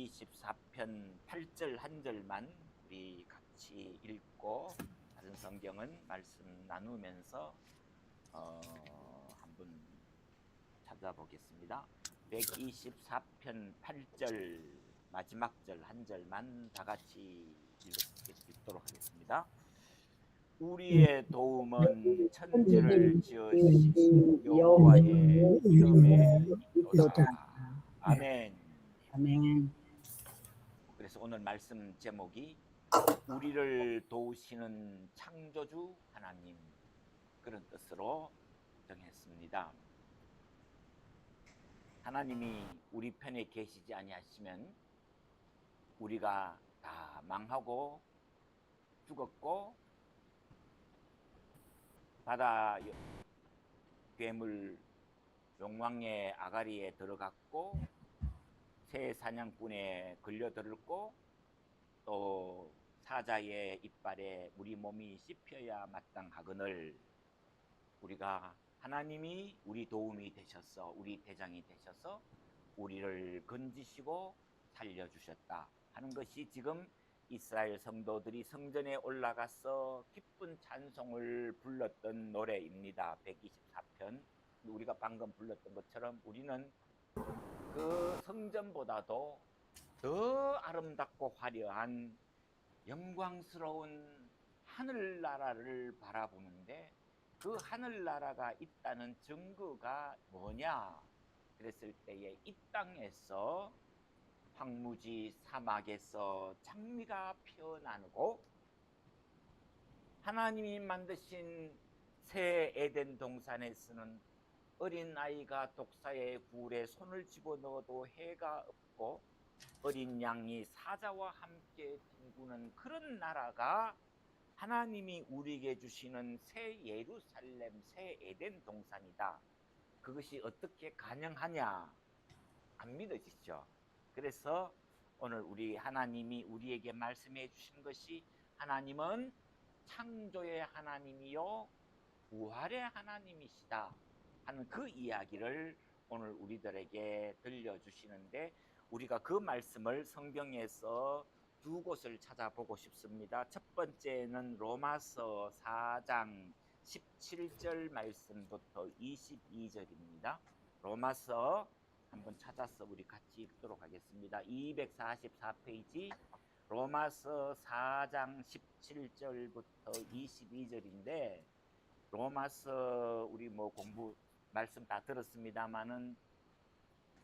124편 8절 한 절만 우리 같이 읽고 다른 성경은 말씀 나누면서 한번 찾아보겠습니다. 124편 8절 마지막 절 한 절만 다 같이 읽도록 하겠습니다. 우리의 도움은 천지를 지으신 여호와의 이름에 있도다. 아멘. 아멘. 그래서 오늘 말씀 제목이 우리를 도우시는 창조주 하나님, 그런 뜻으로 정했습니다. 하나님이 우리 편에 계시지 아니하시면 우리가 다 망하고 죽었고 바다 괴물 용왕의 아가리에 들어갔고 새 사냥꾼에 걸려들었고 또 사자의 이빨에 우리 몸이 씹혀야 마땅하거늘 우리가 하나님이 우리 도움이 되셔서 우리 대장이 되셔서 우리를 건지시고 살려주셨다 하는 것이 지금 이스라엘 성도들이 성전에 올라가서 기쁜 찬송을 불렀던 노래입니다. 124편. 우리가 방금 불렀던 것처럼 우리는 그 성전보다도 더 아름답고 화려한 영광스러운 하늘나라를 바라보는데 그 하늘나라가 있다는 증거가 뭐냐? 그랬을 때에 이 땅에서 황무지 사막에서 장미가 피어나고 하나님이 만드신 새 에덴 동산에서는 어린아이가 독사의 굴에 손을 집어넣어도 해가 없고 어린 양이 사자와 함께 뒹구는 그런 나라가 하나님이 우리에게 주시는 새 예루살렘, 새 에덴 동산이다. 그것이 어떻게 가능하냐? 안 믿어지죠? 그래서 오늘 우리 하나님이 우리에게 말씀해 주신 것이 하나님은 창조의 하나님이요 부활의 하나님이시다 하는 그 이야기를 오늘 우리들에게 들려주시는데 우리가 그 말씀을 성경에서 두 곳을 찾아보고 싶습니다. 첫 번째는 로마서 4장 17절 말씀부터 22절입니다. 로마서 한번 찾아서 우리 같이 읽도록 하겠습니다. 244페이지 로마서 4장 17절부터 22절인데 로마서 우리 공부 말씀 다 들었습니다마는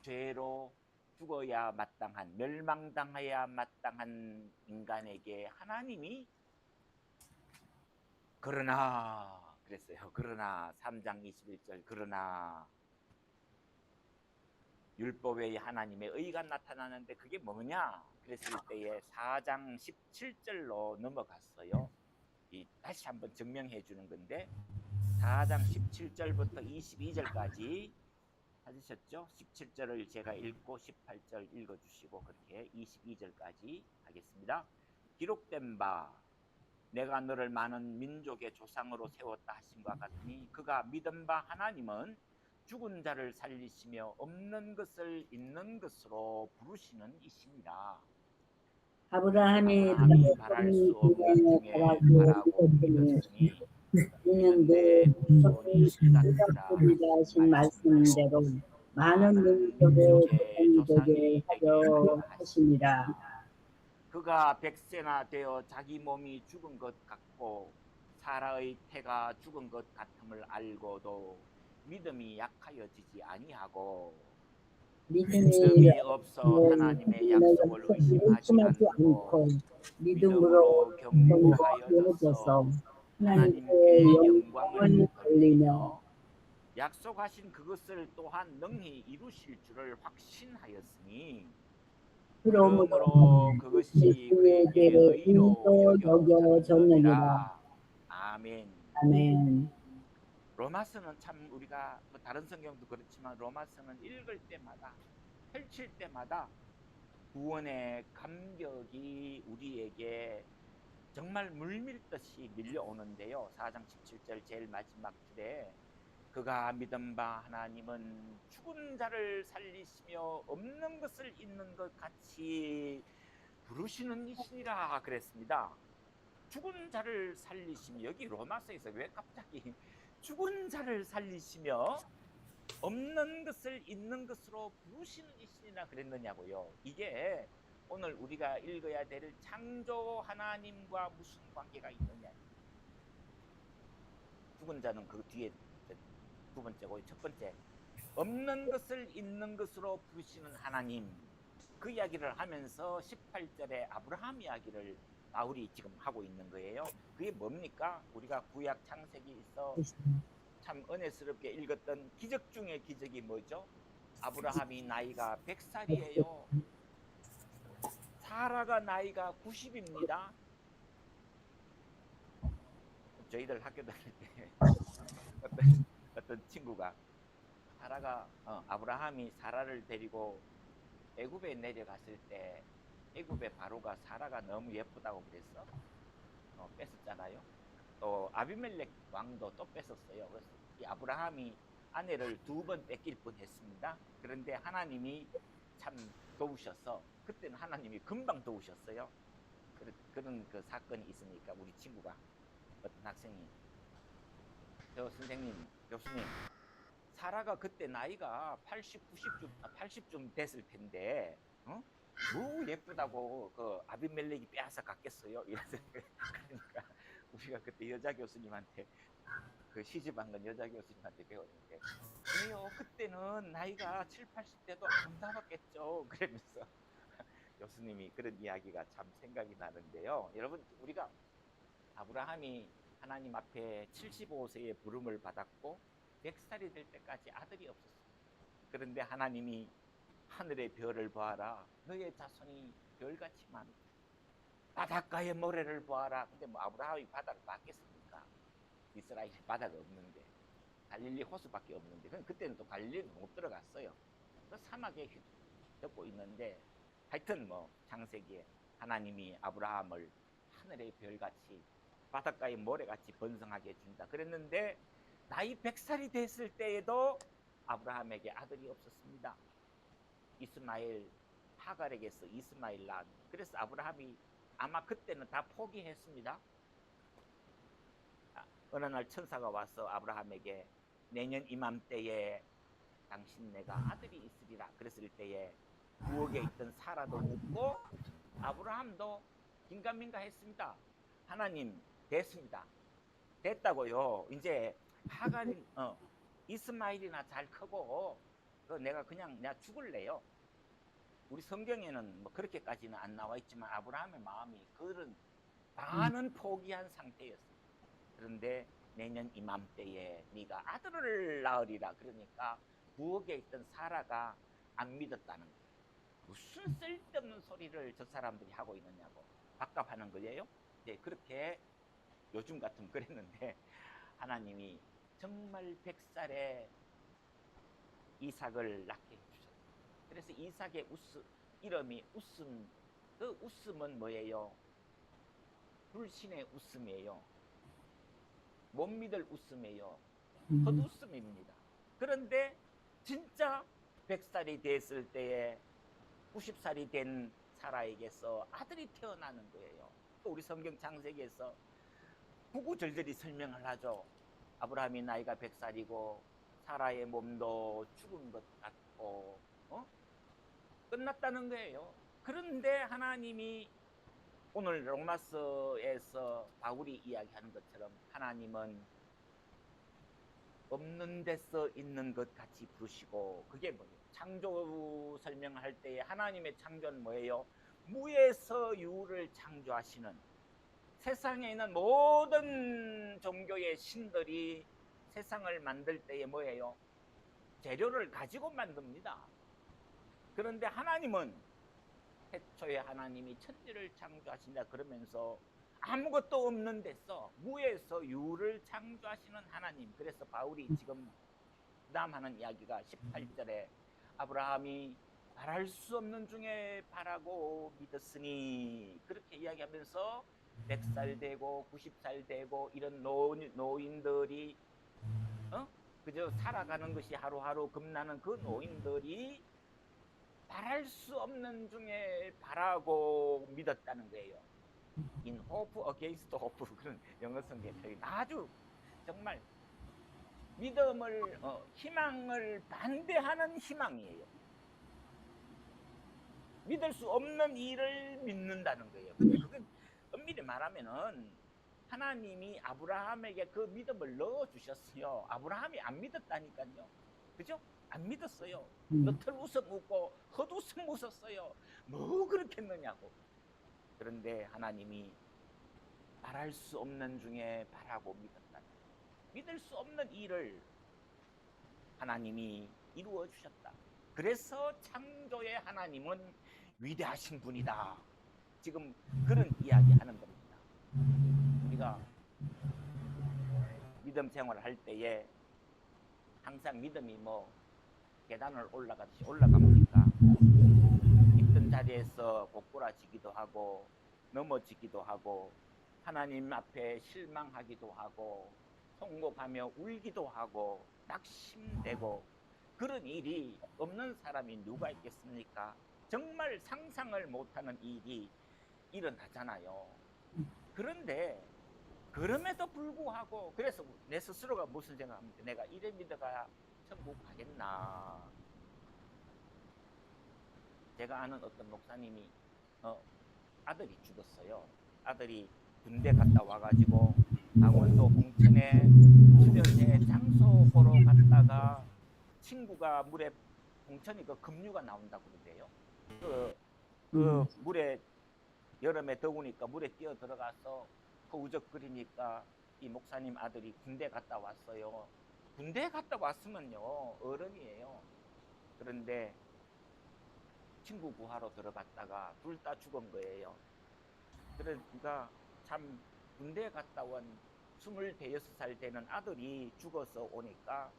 죄로 죽어야 마땅한 멸망당해야 마땅한 인간에게 하나님이 그러나 그랬어요. 그러나 3장 21절 그러나 율법의 하나님의 의가 나타나는데 그게 뭐냐? 그랬을 때에 4장 17절로 넘어갔어요. 다시 한번 증명해 주는 건데 4장 17절부터 22절까지 찾으셨죠? 17절을 제가 읽고 18절 읽어주시고 그렇게 22절까지 하겠습니다. 기록된 바 내가 너를 많은 민족의 조상으로 세웠다 하심과 같으니 그가 믿은 바 하나님은 죽은 자를 살리시며 없는 것을 있는 것으로 부르시는 이십니다. 아브라함이 바랄 수 없는 중에 바라고 믿었으니 있는데 손이 시작하라 하신 말씀대로 많은 민족의 조상이 되게 하십니다. 그가 백세나 되어 자기 몸이 죽은 것 같고 사라의 태가 죽은 것 같음을 알고도 믿음이 약하여지지 아니하고 믿음이 없어 하나님의 약속을 의심하지 않고 믿음으로 견고하여져서 하나님께 영광을 돌리며 약속하신 그것을 또한 능히 이루실 줄을 확신하였으니 그러므로 그것이 그에게 의로 여겨졌느니라. 아멘. 아멘. 로마서는 참 우리가 다른 성경도 그렇지만 로마서는 읽을 때마다 펼칠 때마다 구원의 감격이 우리에게 정말 물밀듯이 밀려오는데요. 4장 17절 제일 마지막 줄에 그가 믿은 바 하나님은 죽은 자를 살리시며 없는 것을 있는 것 같이 부르시는 이시니라 그랬습니다. 죽은 자를 살리시며, 여기 로마서에서 왜 갑자기 죽은 자를 살리시며 없는 것을 있는 것으로 부르시는 이시니라 그랬느냐고요. 이게 오늘 우리가 읽어야 될 창조 하나님과 무슨 관계가 있느냐. 죽은 자는 그 뒤에 두 번째고, 첫 번째, 없는 것을 있는 것으로 부르시는 하나님, 그 이야기를 하면서 18절에 아브라함 이야기를 바울이 지금 하고 있는 거예요. 그게 뭡니까? 우리가 구약 창세기에서 참 은혜스럽게 읽었던 기적 중의 기적이 뭐죠? 아브라함이 나이가 100살이에요. 사라가 나이가 90입니다. 저희들 학교 다닐 때 어떤 친구가 아브라함이 사라를 데리고 애굽에 내려갔을 때 애굽의 바로가 사라가 너무 예쁘다고 그랬어. 뺐었잖아요. 또 아비멜렉 왕도 또 뺐었어요. 그래서 이 아브라함이 아내를 2번 뺏길 뻔했습니다. 그런데 하나님이 참 도우셔서, 그때는 하나님이 금방 도우셨어요. 그런 그 사건이 있으니까 우리 친구가, 어떤 학생이, 선생님, 교수님, 사라가 그때 나이가 80쯤 됐을 텐데, 뭐 예쁘다고 그 아비멜렉이 빼앗아 갔겠어요? 이래서 그러니까 우리가 그때 여자 교수님한테, 그 시집한 건 여자 교수님한테 배웠는데, 왜요? 그때는 나이가 7, 80대도 아름다웠겠죠. 그러면서 교수님이 그런 이야기가 참 생각이 나는데요. 여러분, 우리가 아브라함이 하나님 앞에 75세의 부름을 받았고 100살이 될 때까지 아들이 없었습니다. 그런데 하나님이 하늘의 별을 보아라, 너의 자손이 별같이 많다. 바닷가의 모래를 보아라. 근데 뭐 아브라함이 바다를 봤겠습니까? 이스라엘에 바다가 없는데, 갈릴리 호수밖에 없는데, 그때는 또 갈릴리는 못 들어갔어요. 그 사막에 덮고 있는데, 하여튼 뭐 창세기에 하나님이 아브라함을 하늘의 별같이 바닷가의 모래같이 번성하게 해준다 그랬는데, 나이 100살이 됐을 때에도 아브라함에게 아들이 없었습니다. 이스마엘, 하갈에게서 이스마엘 낳은. 그래서 아브라함이 아마 그때는 다 포기했습니다. 어느 날 천사가 와서 아브라함에게 내년 이맘때에 당신 내가 아들이 있으리라 그랬을 때에 부엌에 있던 사라도 묻고 아브라함도 긴가민가 했습니다. 하나님, 됐습니다. 됐다고요. 이제 하갈이 이스마일이나 잘 크고 내가 죽을래요. 우리 성경에는 뭐 그렇게까지는 안 나와 있지만 아브라함의 마음이 그런 반은 포기한 상태였어요. 그런데 내년 이맘때에 네가 아들을 낳으리라 그러니까 부엌에 있던 사라가 안 믿었다는 거예요. 무슨 쓸데없는 소리를 저 사람들이 하고 있느냐고 답답하는 거예요. 네, 그렇게 요즘 같으면 그랬는데 하나님이 정말 100살에 이삭을 낳게 해주셨어요. 그래서 이삭의 이름이 웃음. 그 웃음은 뭐예요? 불신의 웃음이에요. 못 믿을 웃음이에요. 헛웃음입니다. 그런데 진짜 100살이 됐을 때에 90살이 된 사라에게서 아들이 태어나는 거예요. 또 우리 성경 창세기에서 구구절절히 설명을 하죠. 아브라함이 나이가 100살이고 사라의 몸도 죽은 것 같고 끝났다는 거예요. 그런데 하나님이 오늘 로마서에서 바울이 이야기하는 것처럼 하나님은 없는 데서 있는 것 같이 부르시고, 그게 뭐예요? 창조 설명할 때에 하나님의 창조는 뭐예요? 무에서 유를 창조하시는, 세상에 있는 모든 종교의 신들이 세상을 만들 때에 뭐예요? 재료를 가지고 만듭니다. 그런데 하나님은 태초에 하나님이 천지를 창조하신다 그러면서 아무것도 없는 데서 무에서 유를 창조하시는 하나님. 그래서 바울이 지금 그다음 하는 이야기가 18절에 아브라함이 바랄 수 없는 중에 바라고 믿었으니, 그렇게 이야기하면서 100살 되고 90살 되고 이런 노인들이 그저 살아가는 것이 하루하루 겁나는 그 노인들이 바랄 수 없는 중에 바라고 믿었다는 거예요. In hope against hope 그런 영어 성경 표현 아주 정말 믿음을 희망을 반대하는 희망이에요. 믿을 수 없는 일을 믿는다는 거예요. 근데 그건 엄밀히 말하면은 하나님이 아브라함에게 그 믿음을 넣어 주셨어요. 아브라함이 안 믿었다니까요. 그죠? 안 믿었어요. 너털 웃음 웃고 헛웃음 웃었어요. 뭐 그렇겠느냐고. 그런데 하나님이 바랄 수 없는 중에 바라고 믿었다. 믿을 수 없는 일을 하나님이 이루어 주셨다. 그래서 창조의 하나님은 위대하신 분이다. 지금 그런 이야기 하는 겁니다. 우리가 믿음 생활을 할 때에 항상 믿음이 뭐 계단을 올라가듯이 올라가보니까 있던 자리에서 고꾸라지기도 하고 넘어지기도 하고 하나님 앞에 실망하기도 하고 통곡하며 울기도 하고 낙심되고 그런 일이 없는 사람이 누가 있겠습니까? 정말 상상을 못하는 일이 일어나잖아요. 그런데 그럼에도 불구하고 그래서 내 스스로가 무슨 생각합니까? 내가 이래 믿어가 천국 가겠나? 제가 아는 어떤 목사님이 아들이 죽었어요. 아들이 군대 갔다 와가지고 강원도 홍천에 수련회 장소 보러 갔다가 친구가 물에 홍천이 그 급류가 나온다고 그러대요. 그 물에 여름에 더우니까 물에 뛰어 들어가서 허우적거리니까 이 목사님 아들이 군대 갔다 왔어요. 군대 갔다 왔으면요 어른이에요. 그런데 친구 구하러 들어갔다가 둘 다 죽은 거예요. 그러니까 참 군대 갔다 온 26살 되는 아들이 죽어서 오니까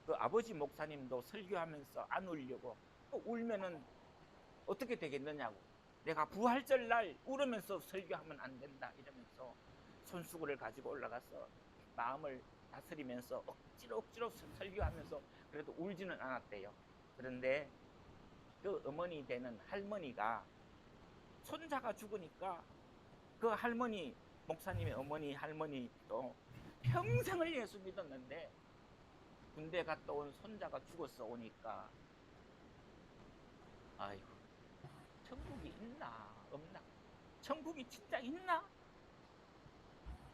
그 아버지 목사님도 설교하면서 안 울려고 울면은 어떻게 되겠느냐고 내가 부활절 날 울으면서 설교하면 안 된다 이러면서 손수건을 가지고 올라가서 마음을 다스리면서 억지로 설교하면서 그래도 울지는 않았대요. 그런데 그 어머니 되는 할머니가 손자가 죽으니까 그 할머니 목사님의 어머니 할머니도 평생을 예수 믿었는데 군대 갔다 온 손자가 죽어서 오니까 아이고 천국이 있나 없나 천국이 진짜 있나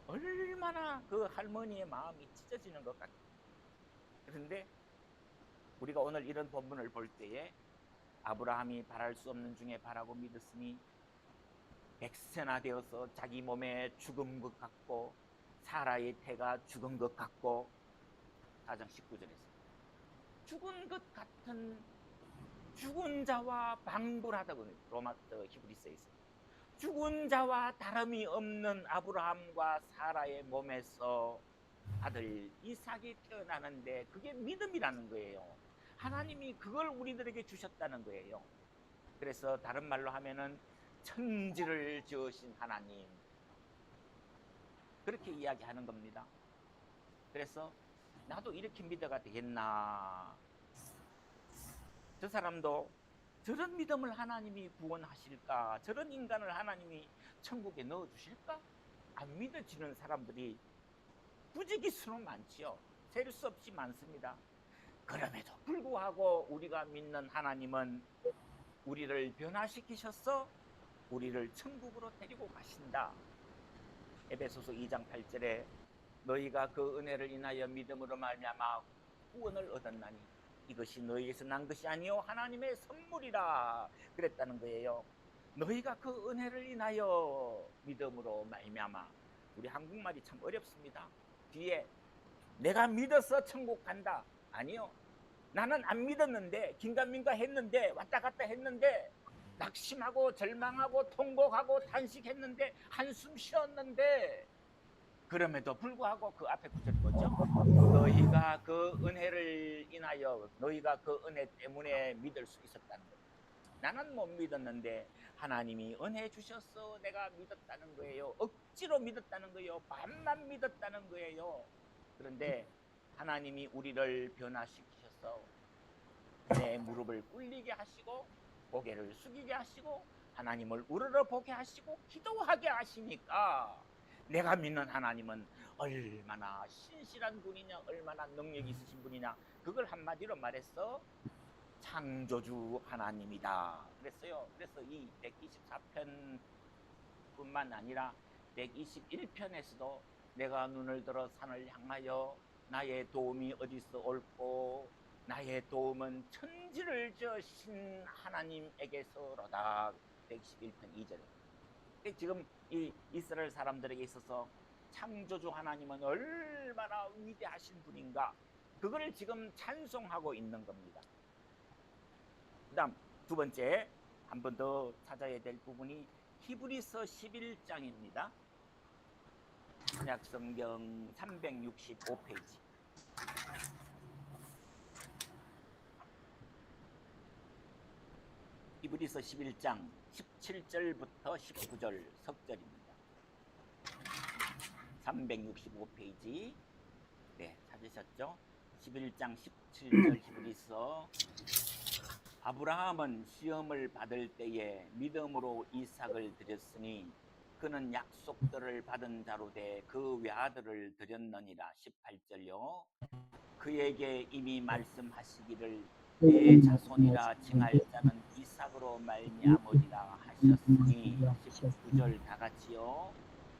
얼마나 그 할머니의 마음이 찢어지는 것 같아요. 그런데 우리가 오늘 이런 본문을 볼 때에 아브라함이 바랄 수 없는 중에 바라고 믿었으니 백세나 되어서 자기 몸에 죽은 것 같고 사라의 태가 죽은 것 같고 4장 19절에서 죽은 것 같은 죽은 자와 방불하다고 로마 히브리서에 있어요. 죽은 자와 다름이 없는 아브라함과 사라의 몸에서 아들 이삭이 태어나는데 그게 믿음이라는 거예요. 하나님이 그걸 우리들에게 주셨다는 거예요. 그래서 다른 말로 하면은 천지를 지으신 하나님 그렇게 이야기하는 겁니다. 그래서 나도 이렇게 믿어가 되겠나. 저 사람도 저런 믿음을 하나님이 구원하실까? 저런 인간을 하나님이 천국에 넣어주실까? 안 믿어지는 사람들이 부지기수는 많지요. 셀 수 없이 많습니다. 그럼에도 불구하고 우리가 믿는 하나님은 우리를 변화시키셔서 우리를 천국으로 데리고 가신다. 에베소서 2장 8절에 너희가 그 은혜를 인하여 믿음으로 말미암아 구원을 얻었나니 이것이 너희에게서 난 것이 아니요 하나님의 선물이라 그랬다는 거예요. 너희가 그 은혜를 인하여 믿음으로 말미암아 우리 한국말이 참 어렵습니다. 뒤에 내가 믿어서 천국 간다. 아니요. 나는 안 믿었는데 긴가민가 했는데 왔다 갔다 했는데 낙심하고 절망하고 통곡하고 탄식했는데 한숨 쉬었는데 그럼에도 불구하고 그 앞에 구절이 뭐죠? 너희가 그 은혜를 인하여 너희가 그 은혜 때문에 믿을 수 있었다는 거예요. 나는 못 믿었는데 하나님이 은혜 주셔서 내가 믿었다는 거예요. 억지로 믿었다는 거예요. 반만 믿었다는 거예요. 그런데 하나님이 우리를 변화시키셔서 내 무릎을 꿇리게 하시고 고개를 숙이게 하시고 하나님을 우러러보게 하시고 기도하게 하시니까 내가 믿는 하나님은 얼마나 신실한 분이냐, 얼마나 능력이 있으신 분이냐, 그걸 한마디로 말해서 창조주 하나님이다 그랬어요. 그래서 이 124편 뿐만 아니라 121편에서도 내가 눈을 들어 산을 향하여 나의 도움이 어디서 올꼬, 나의 도움은 천지를 지으신 하나님에게서로다. 121편 2절에 지금 이 이스라엘 사람들에게 있어서 창조주 하나님은 얼마나 위대하신 분인가, 그걸 지금 찬송하고 있는 겁니다. 그 다음 두 번째 한 번 더 찾아야 될 부분이 히브리서 11장입니다. 신약성경 365페이지. 히브리서 11장 17절부터 19절 석절입니다. 365페이지. 네, 찾으셨죠? 11장 17절 히브리서. 아브라함은 시험을 받을 때에 믿음으로 이삭을 드렸으니 그는 약속들을 받은 자로 돼 그 외아들을 드렸느니라. 18절요. 그에게 이미 말씀하시기를 내 자손이라 칭할 자는 이삭으로 말미암으리라 하셨으니. 19절 다 같이요.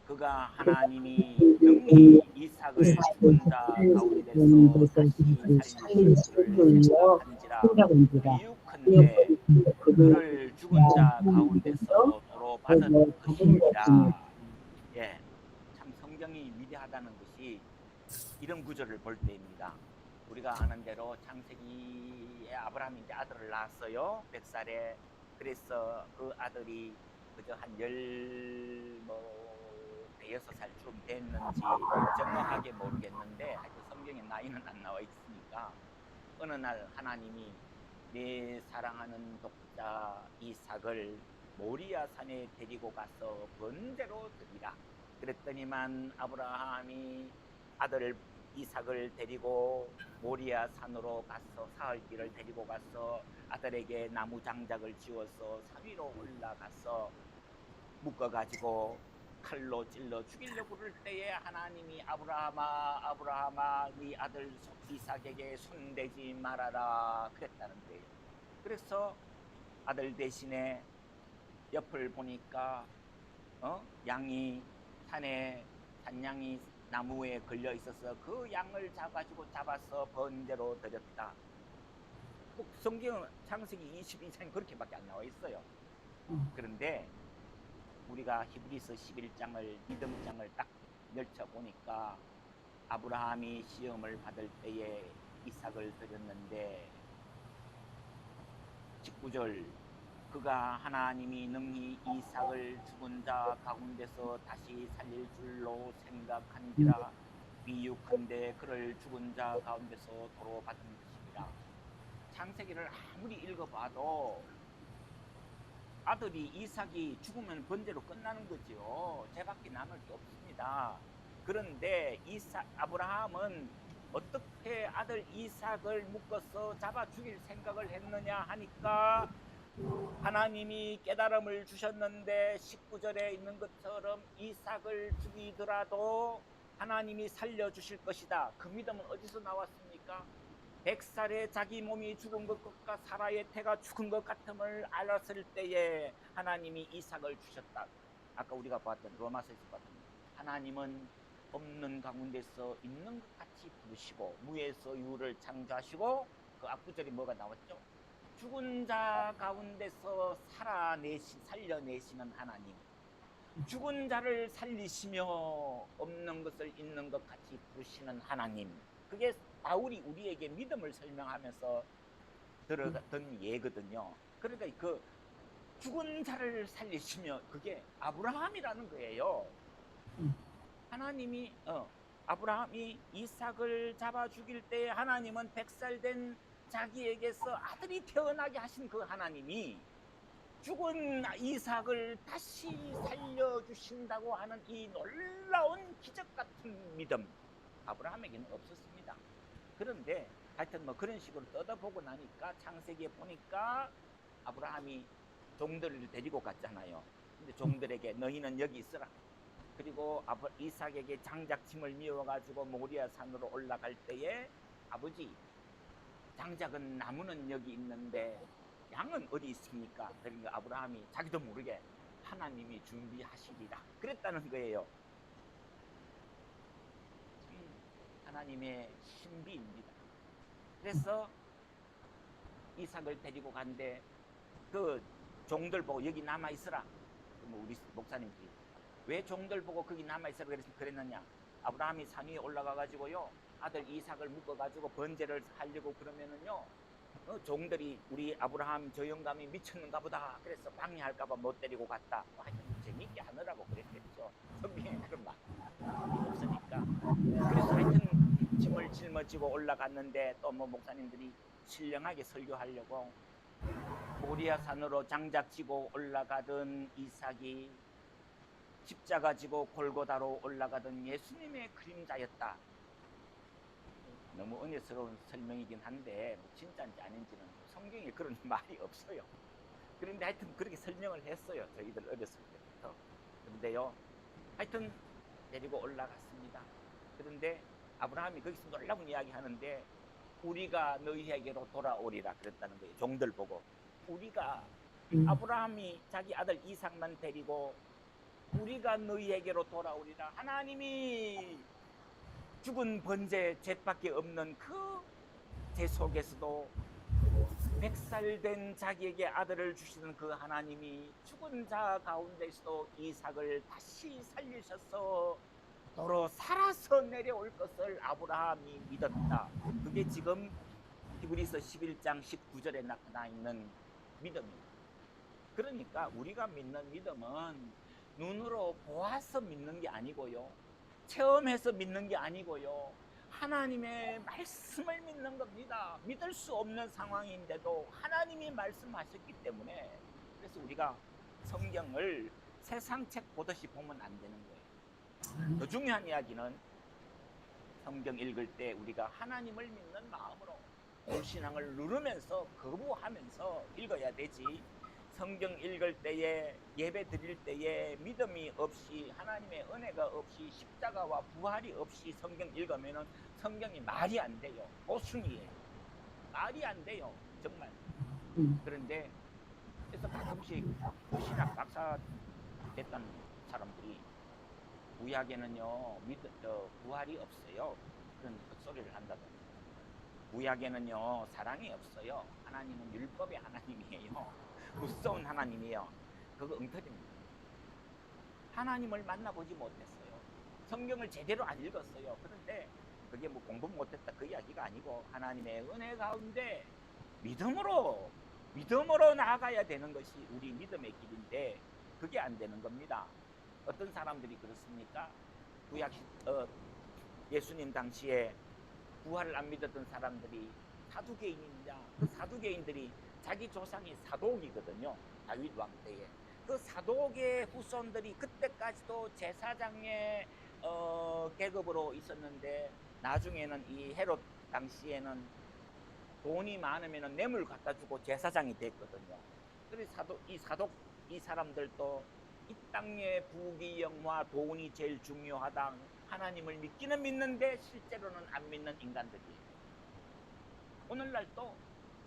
그가 하나님이 능히 이삭을 죽은 자 가운데서 다시 살리실 줄을 생각한지라. 미육한데 그를 죽은 자 가운데서 도로 받은 것입니다. 예, 참 성경이 위대하다는 것이 이런 구절을 볼 때입니다. 우리가 아는 대로 창세기에 아브라함이 이제 아들을 낳았어요. 100살에. 그래서 그 아들이 그저 한 대여섯 살쯤 됐는지 정확하게 모르겠는데 하여튼 성경에 나이는 안 나와 있으니까 어느 날 하나님이 내 사랑하는 독자 이삭을 모리아 산에 데리고 가서 번제로 드리라. 그랬더니만 아브라함이 아들 이삭을 데리고 모리아 산으로 가서 사흘길을 데리고 가서 아들에게 나무 장작을 지어서 산 위로 올라가서 묶어가지고 칼로 찔러 죽이려고 그럴 때에 하나님이 아브라함아 네 아들 이삭에게 손대지 말아라 그랬다는 거예요. 그래서 아들 대신에 옆을 보니까 양이 산양이 나무에 걸려 있어서 그 양을 잡아서 번제로 드렸다. 꼭 성경 창세기 22장 그렇게밖에 안 나와 있어요. 그런데 우리가 히브리서 11장을 믿음장을 딱 열쳐 보니까 아브라함이 시험을 받을 때에 이삭을 드렸는데 19절 그가 하나님이 능히 이삭을 죽은 자 가운데서 다시 살릴 줄로 생각한지라. 미육한데 그를 죽은 자 가운데서 도로 받은 것이라. 창세기를 아무리 읽어봐도 아들이 이삭이 죽으면 번제로 끝나는 거지요. 죄밖에 남을 게 없습니다. 그런데 아브라함은 어떻게 아들 이삭을 묶어서 잡아 죽일 생각을 했느냐 하니까 하나님이 깨달음을 주셨는데 19절에 있는 것처럼 이삭을 죽이더라도 하나님이 살려주실 것이다. 그 믿음은 어디서 나왔습니까? 100살에 자기 몸이 죽은 것과 사라의 태가 죽은 것 같음을 알았을 때에 하나님이 이삭을 주셨다. 아까 우리가 봤던 로마서에서 봤던 하나님은 없는 가운데서 있는 것 같이 부르시고 무에서 유를 창조하시고 그 앞구절이 뭐가 나왔죠? 죽은 자 가운데서 살려내시는 하나님. 죽은 자를 살리시며 없는 것을 있는 것 같이 부르시는 하나님. 그게 바울이 우리에게 믿음을 설명하면서 들었던 예거든요. 그러니까 그 죽은 자를 살리시며 그게 아브라함이라는 거예요. 하나님이 아브라함이 이삭을 잡아 죽일 때 하나님은 100살 된 자기에게서 아들이 태어나게 하신 그 하나님이 죽은 이삭을 다시 살려주신다고 하는 이 놀라운 기적 같은 믿음 아브라함에게는 없었습니다. 그런데 하여튼 뭐 그런 식으로 뜯어보고 나니까 창세기에 보니까 아브라함이 종들을 데리고 갔잖아요. 근데 종들에게 너희는 여기 있으라. 그리고 이삭에게 장작침을 미워가지고 모리아 산으로 올라갈 때에 아버지, 장작은 나무는 여기 있는데 양은 어디 있습니까? 그러니까 아브라함이 자기도 모르게 하나님이 준비하시리라 그랬다는 거예요. 하나님의 신비입니다. 그래서 이삭을 데리고 간데 그 종들 보고 여기 남아 있으라. 우리 목사님들이 왜 종들 보고 거기 남아 있으라 그랬느냐? 아브라함이 산 위에 올라가 가지고요 아들 이삭을 묶어 가지고 번제를 하려고 그러면은요 종들이 우리 아브라함 저 영감이 미쳤는가 보다 그래서 방해할까봐 못 데리고 갔다. 하여튼 재밌게 하느라고 그랬겠죠. 성경에 그런 말이 없으니까. 그래서 하여튼 짐을 짊어지고 올라갔는데 또 뭐 목사님들이 신령하게 설교하려고 모리아 산으로 장작 지고 올라가던 이삭이 십자가 지고 골고다로 올라가던 예수님의 그림자였다. 너무 은혜스러운 설명이긴 한데 뭐 진짜인지 아닌지는 성경에 그런 말이 없어요. 그런데 하여튼 그렇게 설명을 했어요. 저희들 어렸을 때부터. 그런데요 하여튼 데리고 올라갔습니다. 그런데 아브라함이 거기서 놀라운 이야기 하는데 우리가 너희에게로 돌아오리라 그랬다는 거예요. 종들 보고 우리가 아브라함이 자기 아들 이삭만 데리고 우리가 너희에게로 돌아오리라. 하나님이 죽은 번제 죄밖에 없는 그 죄 속에서도 100살 된 자기에게 아들을 주시는 그 하나님이 죽은 자 가운데서도 이삭을 다시 살리셔서 도로 살아서 내려올 것을 아브라함이 믿었다. 그게 지금 히브리서 11장 19절에 나타나 있는 믿음입니다. 그러니까 우리가 믿는 믿음은 눈으로 보아서 믿는 게 아니고요 체험해서 믿는 게 아니고요 하나님의 말씀을 믿는 겁니다. 믿을 수 없는 상황인데도 하나님이 말씀하셨기 때문에. 그래서 우리가 성경을 세상 책 보듯이 보면 안 되는 거예요. 더 중요한 이야기는 성경 읽을 때 우리가 하나님을 믿는 마음으로 불신앙을 누르면서 거부하면서 읽어야 되지. 성경 읽을 때에 예배 드릴 때에 믿음이 없이 하나님의 은혜가 없이 십자가와 부활이 없이 성경 읽으면 성경이 말이 안 돼요. 오순이에요. 말이 안 돼요. 정말. 그런데 그래서 가끔씩 신학 박사 됐던 사람들이 구약에는요 부활이 없어요. 그런 헛소리를 한다던가. 구약에는요 사랑이 없어요. 하나님은 율법의 하나님이에요. 무서운 하나님이에요. 그거 엉터리입니다. 하나님을 만나보지 못했어요. 성경을 제대로 안 읽었어요. 그런데 그게 뭐 공부 못했다 그 이야기가 아니고 하나님의 은혜 가운데 믿음으로 나아가야 되는 것이 우리 믿음의 길인데 그게 안 되는 겁니다. 어떤 사람들이 그렇습니까? 구약 예수님 당시에 부활을 안 믿었던 사람들이 사두개인입니다. 그 사두개인들이 자기 조상이 사독이거든요. 다윗 왕 때에. 그 사독의 후손들이 그때까지도 제사장의 계급으로 있었는데 나중에는 이 헤롯 당시에는 돈이 많으면 뇌물 갖다 주고 제사장이 됐거든요. 그래서 이 사람들도 이 땅의 부귀영화 돈이 제일 중요하다. 하나님을 믿기는 믿는데 실제로는 안 믿는 인간들이에요. 오늘날도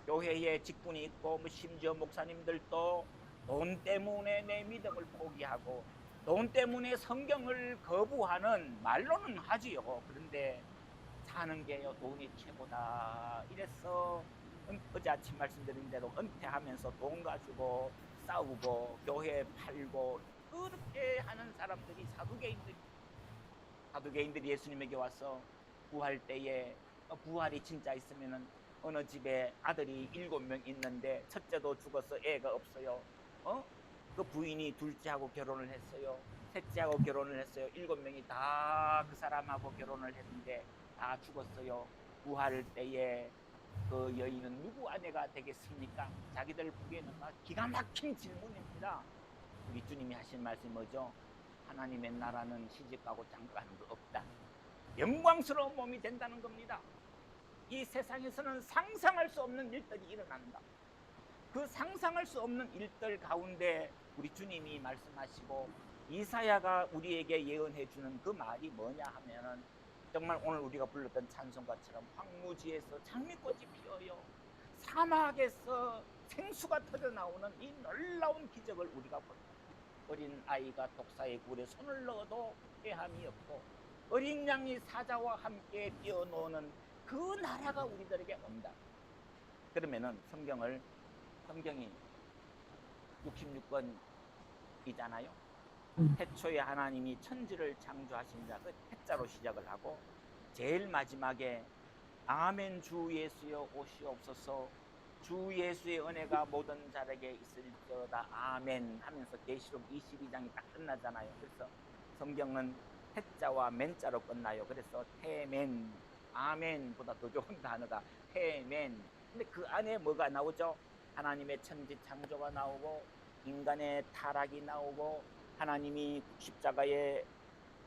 교회에 직분이 있고 심지어 목사님들도 돈 때문에 내 믿음을 포기하고 돈 때문에 성경을 거부하는 말로는 하지요. 그런데 사는 게요 돈이 최고다. 이래서 어제 아침 말씀드린 대로 은퇴하면서 돈 가지고 싸우고 교회 팔고 그렇게 하는 사람들이 사두개인들이 예수님에게 와서 부활 때에 부활이 진짜 있으면은 어느 집에 아들이 7명 있는데 첫째도 죽어서 애가 없어요. 그 부인이 둘째하고 결혼을 했어요. 셋째하고 결혼을 했어요. 7명이 다 그 사람하고 결혼을 했는데 다 죽었어요. 부활 때에 그 여인은 누구 아내가 되겠습니까? 자기들 보기에는 기가 막힌 질문입니다. 우리 주님이 하신 말씀이 뭐죠? 하나님의 나라는 시집가고 장가가는 거 없다. 영광스러운 몸이 된다는 겁니다. 이 세상에서는 상상할 수 없는 일들이 일어난다. 그 상상할 수 없는 일들 가운데 우리 주님이 말씀하시고 이사야가 우리에게 예언해 주는 그 말이 뭐냐 하면은 정말 오늘 우리가 불렀던 찬송가처럼 황무지에서 장미꽃이 피어요. 사막에서 생수가 터져 나오는 이 놀라운 기적을 우리가 본다. 어린 아이가 독사의 굴에 손을 넣어도 해함이 없고 어린 양이 사자와 함께 뛰어노는 그 나라가 우리들에게 온다. 그러면은 성경이 66권이잖아요. 태초에 하나님이 천지를 창조하신 자, 그 태자로 시작을 하고 제일 마지막에 아멘 주 예수여 오시옵소서 주 예수의 은혜가 모든 자에게 있을지어다 아멘 하면서 계시록 22장이 딱 끝나잖아요. 그래서 성경은 태자와 맨자로 끝나요. 그래서 태멘 아멘보다 더 좋은 단어가 태멘. 근데 그 안에 뭐가 나오죠? 하나님의 천지 창조가 나오고 인간의 타락이 나오고 하나님이 십자가에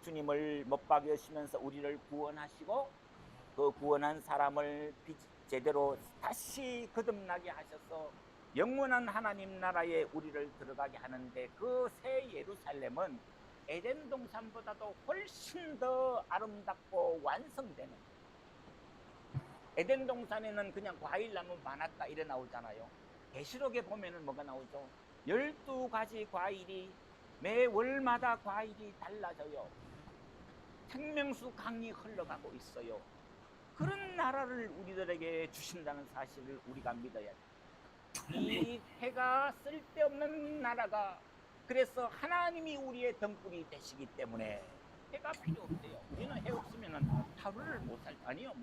주님을 못 박으시면서 우리를 구원하시고 그 구원한 사람을 제대로 다시 거듭나게 하셔서 영원한 하나님 나라에 우리를 들어가게 하는데 그 새 예루살렘은 에덴 동산보다도 훨씬 더 아름답고 완성되는, 에덴 동산에는 그냥 과일나무 많았다 이래 나오잖아요. 계시록에 보면은 뭐가 나오죠? 12가지 과일이 매 월마다 과일이 달라져요. 생명수 강이 흘러가고 있어요. 그런 나라를 우리들에게 주신다는 사실을 우리가 믿어야 돼요. 이 해가 쓸데없는 나라가, 그래서 하나님이 우리의 등불이 되시기 때문에 해가 필요 없대요. 우리는 해 없으면은 하루를 못 살, 아니요,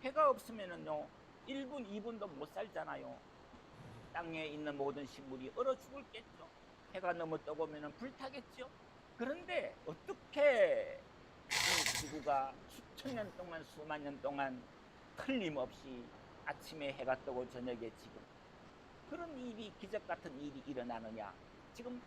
해가 없으면은요 1분 2분도 못 살잖아요. 땅에 있는 모든 식물이 얼어 죽을겠죠. 해가 너무 뜨거우면 불타겠죠. 그런데 어떻게 이 지구가 수천 년 동안, 수만 년 동안 틀림없이 아침에 해가 뜨고 저녁에 지금 그런 일이, 기적 같은 일이 일어나느냐? 지금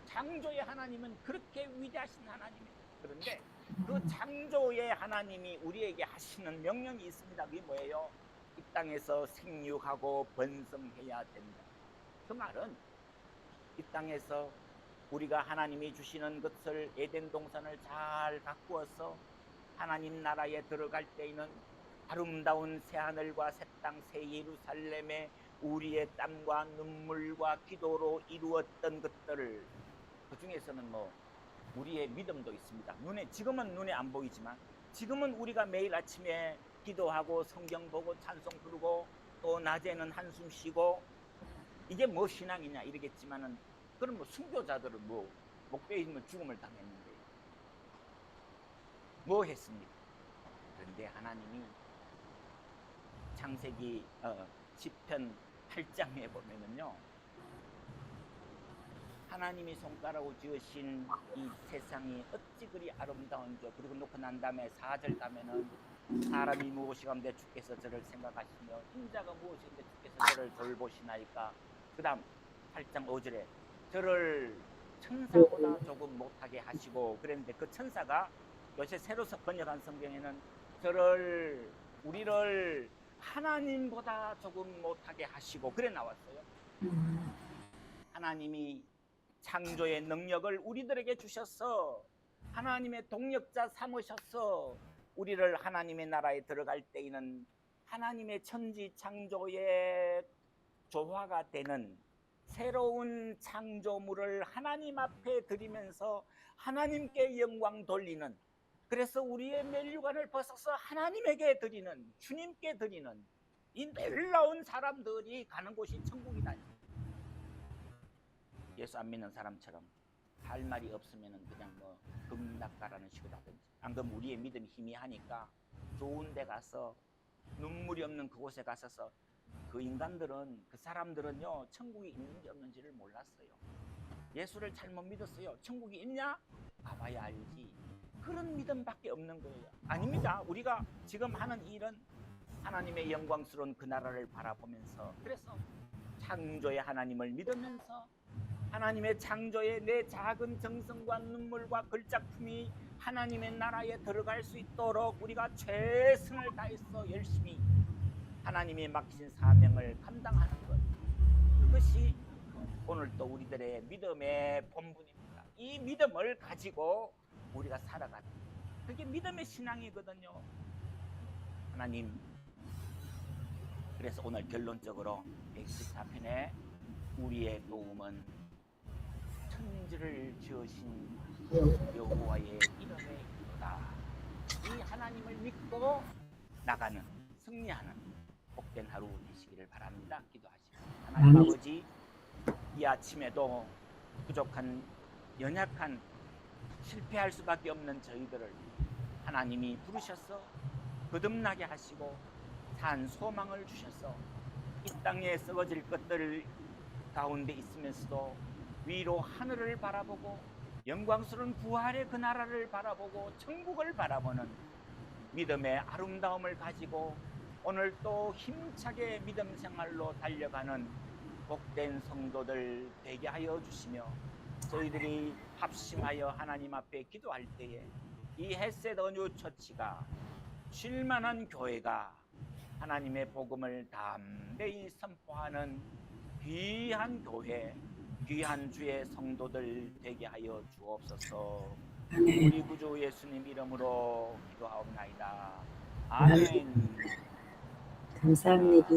창조의 하나님은 그렇게 위대하신 하나님이에요. 그런데 그 창조의 하나님이 우리에게 하시는 명령이 있습니다. 그게 뭐예요? 이 땅에서 생육하고 번성해야 된다. 그 말은 이 땅에서 우리가 하나님이 주시는 것을, 에덴 동산을 잘 가꾸어서 하나님 나라에 들어갈 때에는 아름다운 새하늘과 새 땅, 새 예루살렘에 우리의 땀과 눈물과 기도로 이루었던 것들을, 그 중에서는 우리의 믿음도 있습니다. 지금은 눈에 안 보이지만 지금은 우리가 매일 아침에 기도하고 성경 보고 찬송 부르고 또 낮에는 한숨 쉬고 이게 신앙이냐 이러겠지만은, 그럼 순교자들은 목베이면 죽음을 당했는데 뭐 했습니까? 그런데 하나님이 창세기 10편 8장에 보면은요, 하나님이 손가락으로 지으신 이 세상이 어찌 그리 아름다운지, 그리고 놓고 난 다음에 4절 가면은 사람이 무엇이건데 주께서 저를 생각하시며 인자가 무엇인데 주께서 저를 돌보시나이까. 그 다음 8장 5절에 저를 천사보다 조금 못하게 하시고 그랬는데, 그 천사가 요새 새로 번역한 성경에는 우리를 하나님보다 조금 못하게 하시고 그래 나왔어요. 하나님이 창조의 능력을 우리들에게 주셔서 하나님의 동력자 삼으셔서 우리를 하나님의 나라에 들어갈 때에는 하나님의 천지 창조의 조화가 되는 새로운 창조물을 하나님 앞에 드리면서 하나님께 영광 돌리는, 그래서 우리의 멸류관을 벗어서 하나님에게 드리는, 주님께 드리는 이 놀라운 사람들이 가는 곳이 천국이다. 예수 안 믿는 사람처럼 할 말이 없으면 그냥 금낙가라는 식으로 하든지, 안 그러면 우리의 믿음이 희미하니까 좋은 데 가서 눈물이 없는 그곳에 가서서, 그 인간들은, 그 사람들은요 천국이 있는지 없는지를 몰랐어요. 예수를 잘못 믿었어요. 천국이 있냐? 가봐야 알지. 그런 믿음밖에 없는 거예요. 아닙니다. 우리가 지금 하는 일은 하나님의 영광스러운 그 나라를 바라보면서, 그래서 창조의 하나님을 믿으면서 하나님의 창조에 내 작은 정성과 눈물과 글작품이 하나님의 나라에 들어갈 수 있도록 우리가 최선을 다해서 열심히 하나님이 맡기신 사명을 감당하는 것. 그것이 오늘 또 우리들의 믿음의 본분입니다. 이 믿음을 가지고 우리가 살아가는 그게 믿음의 신앙이거든요. 하나님, 그래서 오늘 결론적으로 114편에 우리의 도움은 천지를 지으신 여호와의 이름에 있다. 이 하나님을 믿고 나가는, 승리하는 복된 하루 되시기를 바랍니다. 기도하시고, 하나님 아버지, 이 아침에도 부족한, 연약한, 실패할 수밖에 없는 저희들을 하나님이 부르셔서 거듭나게 하시고 산 소망을 주셔서 이 땅에 썩어질 것들 가운데 있으면서도 위로 하늘을 바라보고 영광스러운 부활의 그 나라를 바라보고 천국을 바라보는 믿음의 아름다움을 가지고 오늘 또 힘차게 믿음 생활로 달려가는 복된 성도들 되게 하여 주시며, 저희들이 합심하여 하나님 앞에 기도할 때에 이 헷셋 언유 처치가 쉴만한 교회가 하나님의 복음을 담대히 선포하는 귀한 교회, 귀한 주의 성도들 되게 하여 주옵소서. 우리 구주 예수님 이름으로 기도하옵나이다. 아멘. 감사합니다.